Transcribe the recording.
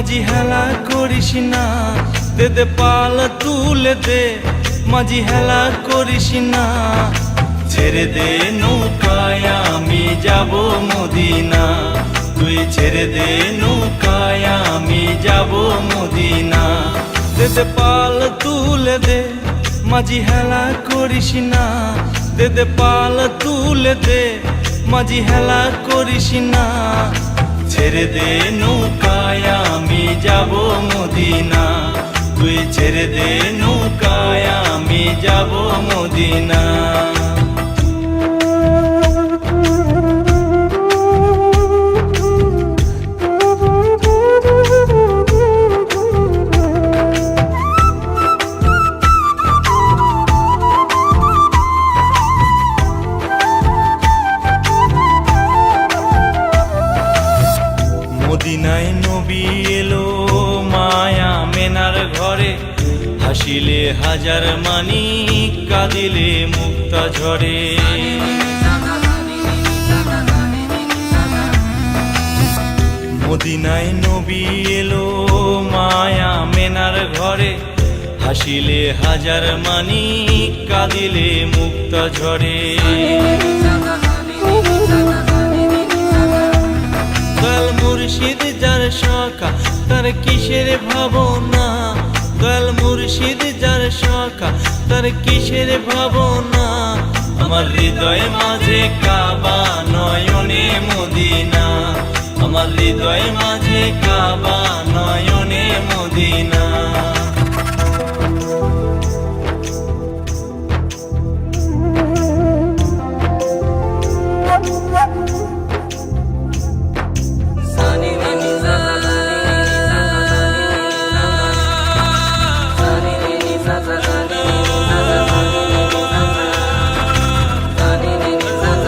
মাঝি হেলা করিস না, দে দে পাল তুলে দে, মাঝি হেলা করিস না। ছেড়ে দে নৌকায় আমি যাব মদিনা, তুই ছেড়ে দে নৌকায় আমি যাব মদিনা। দে দে পাল তুলে দে, মাঝি হেলা করিস না, দে দে পাল তুলে দে, মাঝি হেলা করিস না। ছেড়ে দে নৌকায় আমি যাব মদিনা, তুই ছেড়ে দে নৌকায় আমি যাব মদিনা। মদিনায় নবী এলো মায়া মেনার ঘরে, হাসিলে হাজার মানি কাঁদিলে মুক্তা ঝরে। মদিনায় নবী এলো মায়া মেনার ঘরে, হাসিলে হাজার মানি কাঁদিলে মুক্তা ঝরে। দয়াল মুর্শিদ যার সখা তার কিসের ভাবনা, দয়াল মুর্শিদ যার সখা তার কিসের ভাবনা। আমার হৃদয় মাঝে কাবা নয়নে মদিনা, আমার হৃদয় মাঝে কাবা